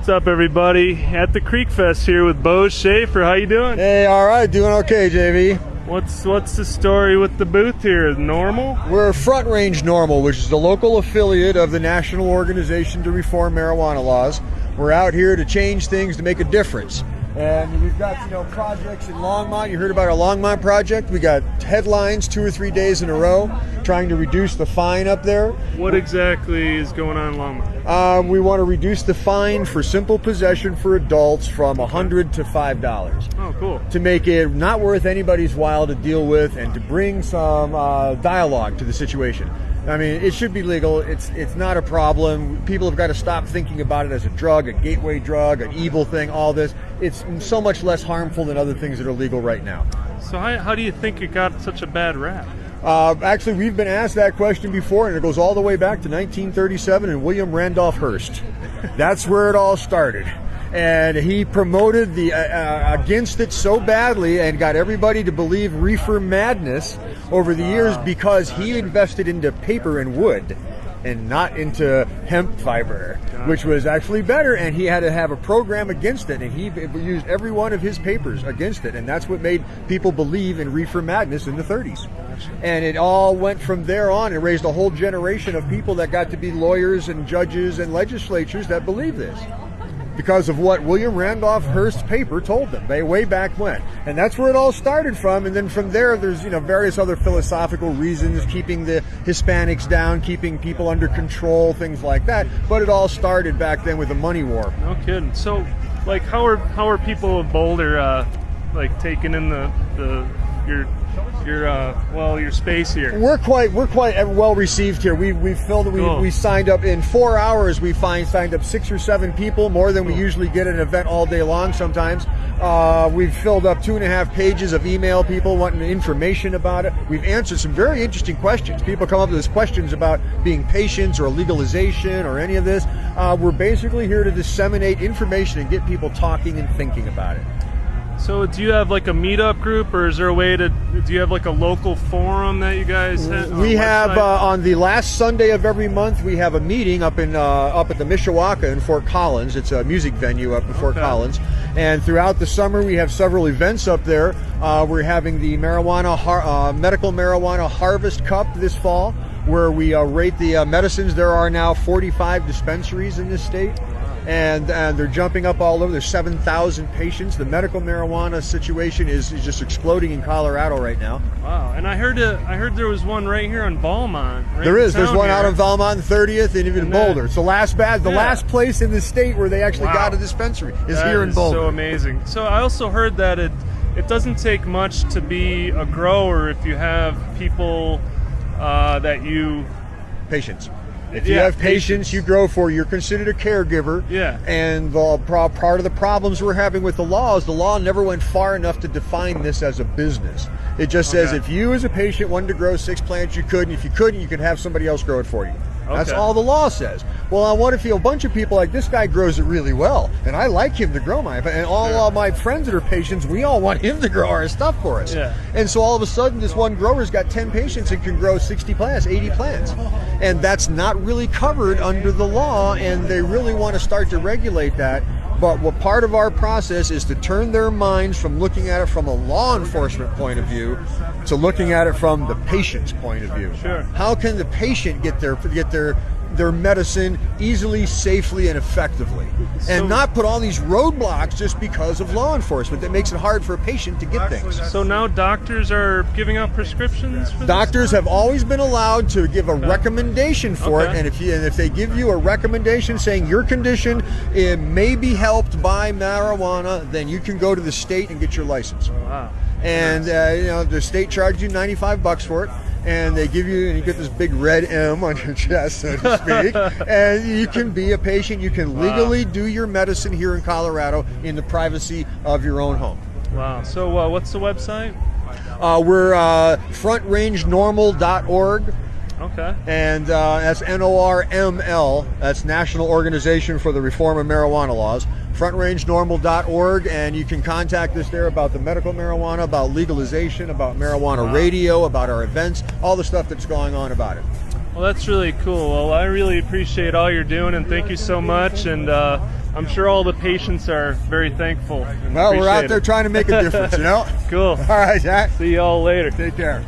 What's up, everybody? At the Creek Fest here with Bo Shaffer. How you doing? Hey, all right, doing okay, JV. What's the story with the booth here? Norml? We're Front Range Norml, which is the local affiliate of the National Organization to Reform Marijuana Laws. We're out here to change things, to make a difference. And we've got, projects in Longmont. You heard about our Longmont project. We got headlines 2 or 3 days in a row trying to reduce the fine up there. What exactly is going on in Longmont? We want to reduce the fine for simple possession for adults from $100 to $5. Oh, cool. To make it not worth anybody's while to deal with and to bring some dialogue to the situation. I mean, it should be legal. It's not a problem. People have got to stop thinking about it as a drug, a gateway drug, an evil thing, all this. It's so much less harmful than other things that are legal right now. So how do you think it got such a bad rap? Actually, we've been asked that question before, and it goes all the way back to 1937 and William Randolph Hearst. That's where it all started. And he promoted the against it so badly and got everybody to believe reefer madness over the years because he invested into paper and wood and not into hemp fiber, which was actually better, and he had to have a program against it, and he used every one of his papers against it, and that's what made people believe in reefer madness in the 30s. And it all went from there on and raised a whole generation of people that got to be lawyers and judges and legislatures that believe this, because of what William Randolph Hearst's paper told them way back when. And that's where it all started from. And then from there, there's various other philosophical reasons, keeping the Hispanics down, keeping people under control, things like that. But it all started back then with the money war. No kidding. So, how are people of Boulder taking in your space here? We're quite well received here. We signed up in 4 hours. We signed up 6 or 7 people, more than we usually get at an event all day long sometimes. We've filled up 2.5 pages of email, people wanting information about it. We've answered some very interesting questions. People come up with questions about being patients or legalization or any of this. We're basically here to disseminate information and get people talking and thinking about it. So do you have a meetup group, or is there a way do you have a local forum that you guys have? We have on the last Sunday of every month, we have a meeting up at the Mishawaka in Fort Collins. It's a music venue up in Fort Collins. And throughout the summer, we have several events up there. We're having the medical marijuana harvest cup this fall, where we rate the medicines. There are now 45 dispensaries in this state. And they're jumping up all over. There's 7,000 patients. The medical marijuana situation is just exploding in Colorado right now. Wow! And I heard there was one right here on Valmont. There's one out on Valmont and 30th, and even Boulder. It's the last last place in the state where they actually got a dispensary is here in Boulder. So amazing. So I also heard that it doesn't take much to be a grower if you have people patients. If you have patients you grow for, you're considered a caregiver. Yeah. And part of the problems we're having with the law is the law never went far enough to define this as a business. It just says if you as a patient wanted to grow 6 plants, you could, and if you couldn't, you could have somebody else grow it for you. That's all the law says. Well, what if a bunch of people like this guy grows it really well, and I like him to grow mine, and all my friends that are patients, we all want him to grow our stuff for us. Yeah. And so all of a sudden, this one grower's got 10 patients and can grow 60 plants, 80 plants. And that's not really covered under the law, and they really want to start to regulate that. But what part of our process is to turn their minds from looking at it from a law enforcement point of view to looking at it from the patient's point of view. Sure. How can the patient get their medicine easily, safely, and effectively, and not put all these roadblocks just because of law enforcement that makes it hard for a patient to get things. So now doctors are giving out prescriptions for this? Doctors have always been allowed to give a recommendation for it, and if they give you a recommendation saying your condition it may be helped by marijuana, then you can go to the state and get your license. Wow. And the state charges you $95 for it. And they give you, and you get this big red M on your chest, so to speak, and you can be a patient. You can legally do your medicine here in Colorado in the privacy of your own home. Wow. So what's the website? We're frontrangenorml.org. Okay. And that's NORML. That's National Organization for the Reform of Marijuana Laws. FrontRangeNorml.org, and you can contact us there about the medical marijuana, about legalization, about marijuana radio, about our events, all the stuff that's going on about it. Well, that's really cool. Well, I really appreciate all you're doing, and thank you so much. And I'm sure all the patients are very thankful. Well, we're out Appreciate there it. trying to make a difference, you know? Cool. All right, Zach. See you all later. Take care.